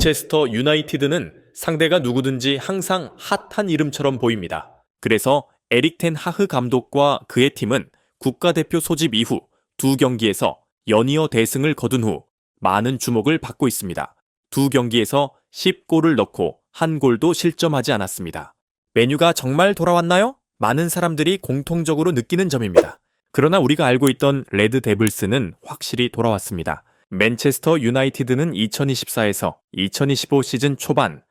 맨체스터 유나이티드는 상대가 누구든지 항상 핫한 이름처럼 보입니다. 그래서 에릭 텐 하흐 감독과 그의 팀은 국가대표 소집 이후 두 경기에서 연이어 대승을 거둔 후 많은 주목을 받고 있습니다. 두 경기에서 10골을 넣고 한 골도 실점하지 않았습니다. 메뉴가 정말 돌아왔나요? 많은 사람들이 공통적으로 느끼는 점입니다. 그러나 우리가 알고 있던 레드 데블스는 확실히 돌아왔습니다. 맨체스터 유나이티드는 2024에서 2025 시즌 초반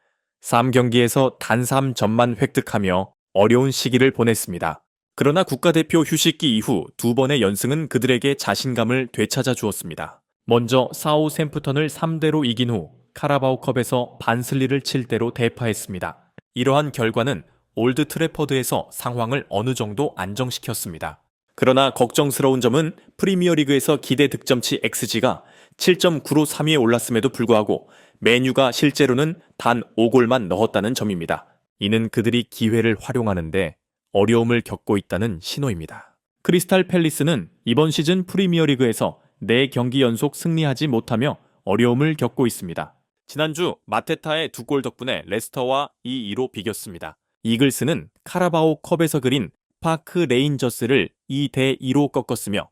3경기에서 단 3점만 획득하며 어려운 시기를 보냈습니다. 그러나 국가대표 휴식기 이후 두 번의 연승은 그들에게 자신감을 되찾아 주었습니다. 먼저 사우샘프턴을 3대0로 이긴 후 카라바오컵에서 반슬리를 7대로 대파했습니다. 이러한 결과는 올드 트래퍼드에서 상황을 어느 정도 안정시켰습니다. 그러나 걱정스러운 점은 프리미어리그에서 기대 득점치 XG가 7.9로 3위에 올랐음에도 불구하고 맨유가 실제로는 단 5골만 넣었다는 점입니다. 이는 그들이 기회를 활용하는데 어려움을 겪고 있다는 신호입니다. 크리스탈 팰리스는 이번 시즌 프리미어리그에서 4경기 연속 승리하지 못하며 어려움을 겪고 있습니다. 지난주 마테타의 2골 덕분에 레스터와 2-2로 비겼습니다. 이글스는 카라바오 컵에서 그린 파크 레인저스를 2대2로 꺾었으며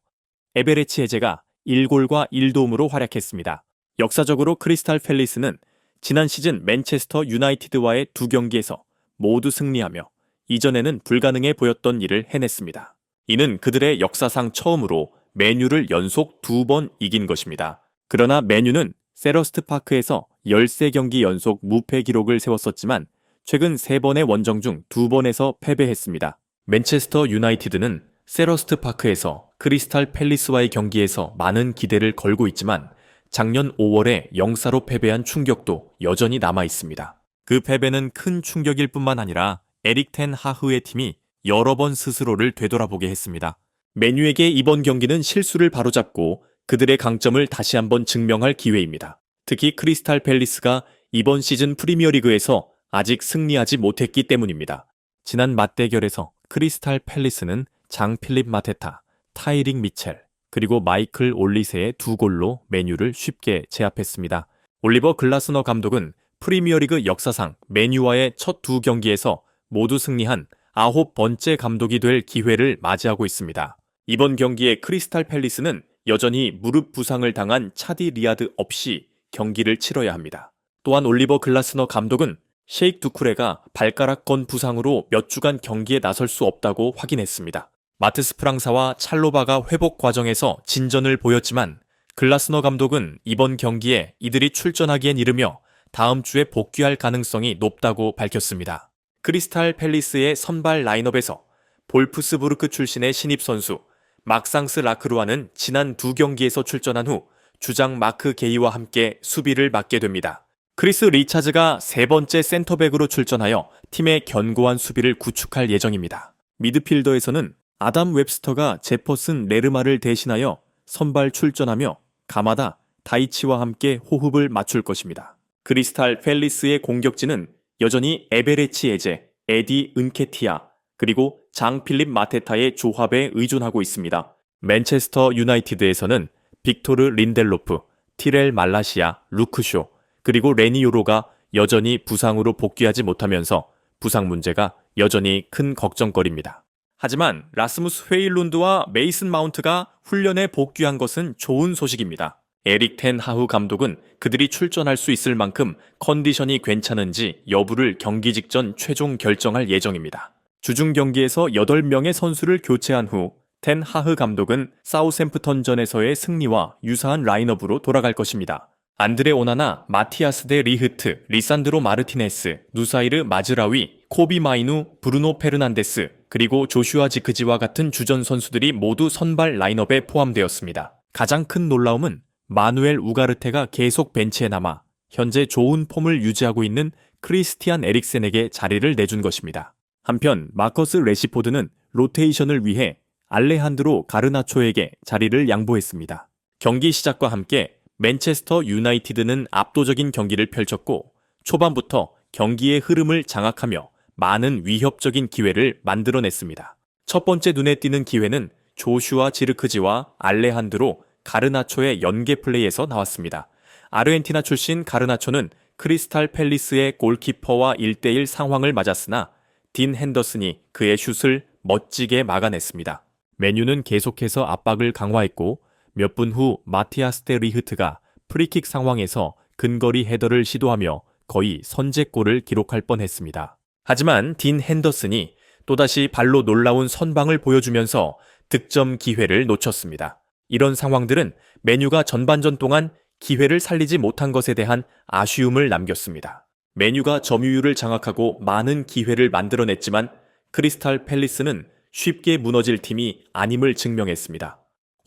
에베레치 해제가 1골과 1도움으로 활약했습니다. 역사적으로 크리스탈 팰리스는 지난 시즌 맨체스터 유나이티드와의 두 경기에서 모두 승리하며 이전에는 불가능해 보였던 일을 해냈습니다. 이는 그들의 역사상 처음으로 맨유를 연속 2번 이긴 것입니다. 그러나 맨유는 세러스트 파크에서 13경기 연속 무패 기록을 세웠었지만 최근 3번의 원정 중 2번에서 패배했습니다. 맨체스터 유나이티드는 세러스트 파크에서 크리스탈 팰리스와의 경기에서 많은 기대를 걸고 있지만 작년 5월에 0-4로 패배한 충격도 여전히 남아 있습니다. 그 패배는 큰 충격일 뿐만 아니라 에릭 텐 하흐의 팀이 여러 번 스스로를 되돌아보게 했습니다. 맨유에게 이번 경기는 실수를 바로잡고 그들의 강점을 다시 한번 증명할 기회입니다. 특히 크리스탈 팰리스가 이번 시즌 프리미어리그에서 아직 승리하지 못했기 때문입니다. 지난 맞대결에서 크리스탈 팰리스는 장 필립 마테타, 타이릭 미첼, 그리고 마이클 올리세의 2골로 맨유를 쉽게 제압했습니다. 올리버 글라스너 감독은 프리미어리그 역사상 맨유와의 첫 2경기에서 모두 승리한 9번째 감독이 될 기회를 맞이하고 있습니다. 이번 경기에 크리스탈 팰리스는 여전히 무릎 부상을 당한 차디 리아드 없이 경기를 치러야 합니다. 또한 올리버 글라스너 감독은 셰익 두쿠레가 발가락건 부상으로 몇 주간 경기에 나설 수 없다고 확인했습니다. 마트스 프랑사와 찰로바가 회복 과정에서 진전을 보였지만 글라스너 감독은 이번 경기에 이들이 출전하기엔 이르며 다음 주에 복귀할 가능성이 높다고 밝혔습니다. 크리스탈 팰리스의 선발 라인업에서 볼프스부르크 출신의 신입 선수 막상스 라크루아는 지난 2경기에서 출전한 후 주장 마크 게이와 함께 수비를 맡게 됩니다. 크리스 리차즈가 3번째 센터백으로 출전하여 팀의 견고한 수비를 구축할 예정입니다. 미드필더에서는 아담 웹스터가 제퍼슨 레르마를 대신하여 선발 출전하며 가마다 다이치와 함께 호흡을 맞출 것입니다. 크리스탈 팰리스의 공격진은 여전히 에베레치 에제, 에디 은케티아, 그리고 장 필립 마테타의 조합에 의존하고 있습니다. 맨체스터 유나이티드에서는 빅토르 린델로프, 티렐 말라시아, 루크쇼, 그리고 레니 요로가 여전히 부상으로 복귀하지 못하면서 부상 문제가 여전히 큰 걱정거리입니다. 하지만 라스무스 헤일룬드와 메이슨 마운트가 훈련에 복귀한 것은 좋은 소식입니다. 에릭 텐 하흐 감독은 그들이 출전할 수 있을 만큼 컨디션이 괜찮은지 여부를 경기 직전 최종 결정할 예정입니다. 주중 경기에서 8명의 선수를 교체한 후 텐 하흐 감독은 사우샘프턴전에서의 승리와 유사한 라인업으로 돌아갈 것입니다. 안드레 오나나, 마티아스 데 리흐트, 리산드로 마르티네스, 누사이르 마즈라위, 코비 마이누, 브루노 페르난데스, 그리고 조슈아 지크지와 같은 주전 선수들이 모두 선발 라인업에 포함되었습니다. 가장 큰 놀라움은 마누엘 우가르테가 계속 벤치에 남아 현재 좋은 폼을 유지하고 있는 크리스티안 에릭센에게 자리를 내준 것입니다. 한편 마커스 레시포드는 로테이션을 위해 알레한드로 가르나초에게 자리를 양보했습니다. 경기 시작과 함께 맨체스터 유나이티드는 압도적인 경기를 펼쳤고 초반부터 경기의 흐름을 장악하며 많은 위협적인 기회를 만들어냈습니다. 첫 번째 눈에 띄는 기회는 조슈아 지르크지와 알레한드로 가르나초의 연계 플레이에서 나왔습니다. 아르헨티나 출신 가르나초는 크리스탈 팰리스의 골키퍼와 1대1 상황을 맞았으나 딘 핸더슨이 그의 슛을 멋지게 막아냈습니다. 맨유는 계속해서 압박을 강화했고 몇 분 후 마티아스 데 리흐트가 프리킥 상황에서 근거리 헤더를 시도하며 거의 선제골을 기록할 뻔했습니다. 하지만 딘 핸더슨이 또다시 발로 놀라운 선방을 보여주면서 득점 기회를 놓쳤습니다. 이런 상황들은 맨유가 전반전 동안 기회를 살리지 못한 것에 대한 아쉬움을 남겼습니다. 맨유가 점유율을 장악하고 많은 기회를 만들어냈지만 크리스탈 팰리스는 쉽게 무너질 팀이 아님을 증명했습니다.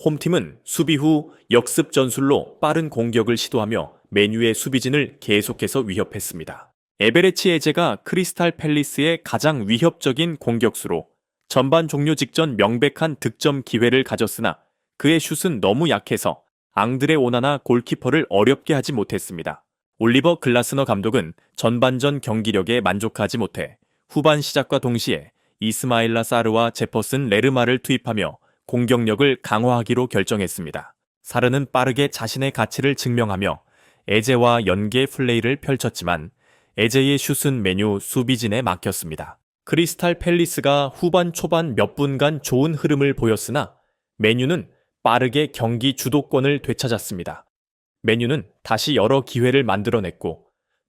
홈팀은 수비 후 역습 전술로 빠른 공격을 시도하며 맨유의 수비진을 계속해서 위협했습니다. 에베레치 에제가 크리스탈 팰리스의 가장 위협적인 공격수로 전반 종료 직전 명백한 득점 기회를 가졌으나 그의 슛은 너무 약해서 앙드레 오나나 골키퍼를 어렵게 하지 못했습니다. 올리버 글라스너 감독은 전반전 경기력에 만족하지 못해 후반 시작과 동시에 이스마일라 사르와 제퍼슨 레르마를 투입하며 공격력을 강화하기로 결정했습니다. 사르는 빠르게 자신의 가치를 증명하며 에제와 연계 플레이를 펼쳤지만 에제의 슛은 맨유 수비진에 막혔습니다. 크리스탈 팰리스가 후반 초반 몇 분간 좋은 흐름을 보였으나 맨유는 빠르게 경기 주도권을 되찾았습니다. 맨유는 다시 여러 기회를 만들어냈고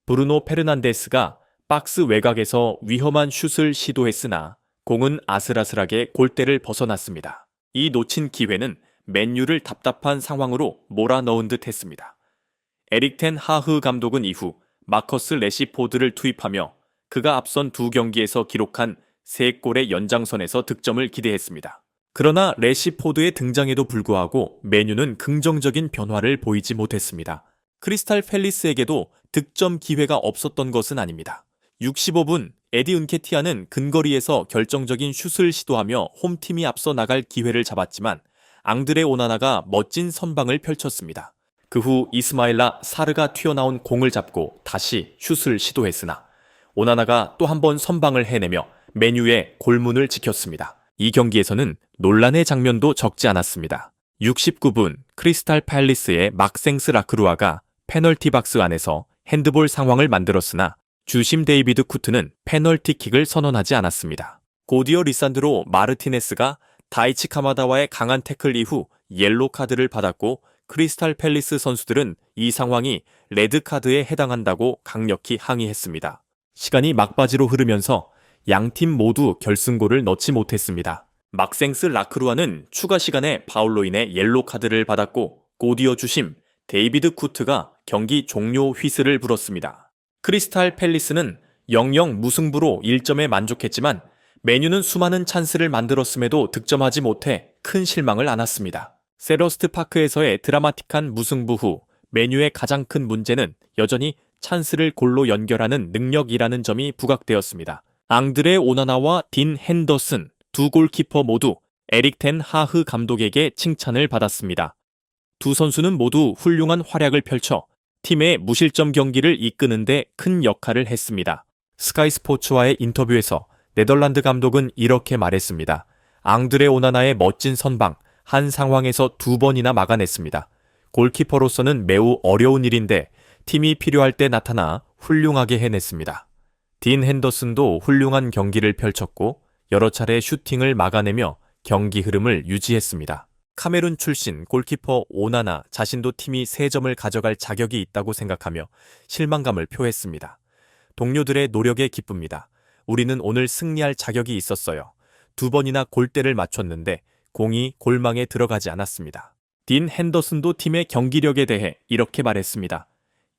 브루노 페르난데스가 박스 외곽에서 위험한 슛을 시도했으나 공은 아슬아슬하게 골대를 벗어났습니다. 이 놓친 기회는 맨유를 답답한 상황으로 몰아넣은 듯 했습니다. 에릭 텐 하흐 감독은 이후 마커스 레시포드를 투입하며 그가 앞선 두 경기에서 기록한 3골의 연장선에서 득점을 기대했습니다. 그러나 레시포드의 등장에도 불구하고 맨유는 긍정적인 변화를 보이지 못했습니다. 크리스탈 팰리스에게도 득점 기회가 없었던 것은 아닙니다. 65분 에디 은케티아는 근거리에서 결정적인 슛을 시도하며 홈팀이 앞서 나갈 기회를 잡았지만 앙드레 오나나가 멋진 선방을 펼쳤습니다. 그 후 이스마일라 사르가 튀어나온 공을 잡고 다시 슛을 시도했으나 오나나가 또 한 번 선방을 해내며 맨유의 골문을 지켰습니다. 이 경기에서는 논란의 장면도 적지 않았습니다. 69분 크리스탈 팰리스의 막생스 라크루아가 페널티 박스 안에서 핸드볼 상황을 만들었으나 주심 데이비드 쿠트는 페널티킥을 선언하지 않았습니다. 고디어 리산드로 마르티네스가 다이치 카마다와의 강한 태클 이후 옐로 카드를 받았고 크리스탈 팰리스 선수들은 이 상황이 레드카드에 해당한다고 강력히 항의했습니다. 시간이 막바지로 흐르면서 양팀 모두 결승골을 넣지 못했습니다. 막생스 라크루아는 추가 시간에 파울로 인해 옐로 카드를 받았고 고디어 주심 데이비드 쿠트가 경기 종료 휘슬을 불었습니다. 크리스탈 팰리스는 0-0 무승부로 1점에 만족했지만 맨유는 수많은 찬스를 만들었음에도 득점하지 못해 큰 실망을 안았습니다. 셀러스트 파크에서의 드라마틱한 무승부 후 맨유의 가장 큰 문제는 여전히 찬스를 골로 연결하는 능력이라는 점이 부각되었습니다. 앙드레 오나나와 딘 핸더슨 두 골키퍼 모두 에릭 텐 하흐 감독에게 칭찬을 받았습니다. 두 선수는 모두 훌륭한 활약을 펼쳐 팀의 무실점 경기를 이끄는데 큰 역할을 했습니다. 스카이 스포츠와의 인터뷰에서 네덜란드 감독은 이렇게 말했습니다. 앙드레 오나나의 멋진 선방, 한 상황에서 2번이나 막아냈습니다. 골키퍼로서는 매우 어려운 일인데 팀이 필요할 때 나타나 훌륭하게 해냈습니다. 딘 핸더슨도 훌륭한 경기를 펼쳤고 여러 차례 슈팅을 막아내며 경기 흐름을 유지했습니다. 카메룬 출신 골키퍼 오나나 자신도 팀이 3점을 가져갈 자격이 있다고 생각하며 실망감을 표했습니다. 동료들의 노력에 기쁩니다. 우리는 오늘 승리할 자격이 있었어요. 2번이나 골대를 맞췄는데 공이 골망에 들어가지 않았습니다. 딘 핸더슨도 팀의 경기력에 대해 이렇게 말했습니다.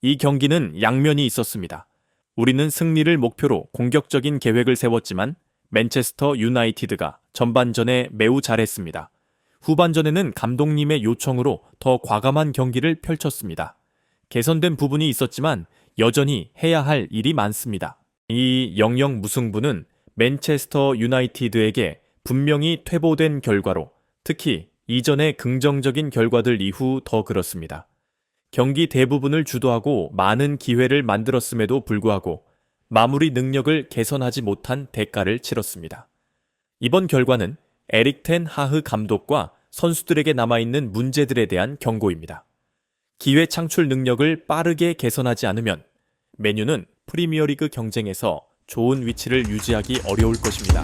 이 경기는 양면이 있었습니다. 우리는 승리를 목표로 공격적인 계획을 세웠지만 맨체스터 유나이티드가 전반전에 매우 잘했습니다. 후반전에는 감독님의 요청으로 더 과감한 경기를 펼쳤습니다. 개선된 부분이 있었지만 여전히 해야 할 일이 많습니다. 이 0-0 무승부는 맨체스터 유나이티드에게 분명히 퇴보된 결과로 특히 이전의 긍정적인 결과들 이후 더 그렇습니다. 경기 대부분을 주도하고 많은 기회를 만들었음에도 불구하고 마무리 능력을 개선하지 못한 대가를 치렀습니다. 이번 결과는 에릭 텐 하흐 감독과 선수들에게 남아있는 문제들에 대한 경고입니다. 기회 창출 능력을 빠르게 개선하지 않으면 메뉴는 프리미어리그 경쟁에서 좋은 위치를 유지하기 어려울 것입니다.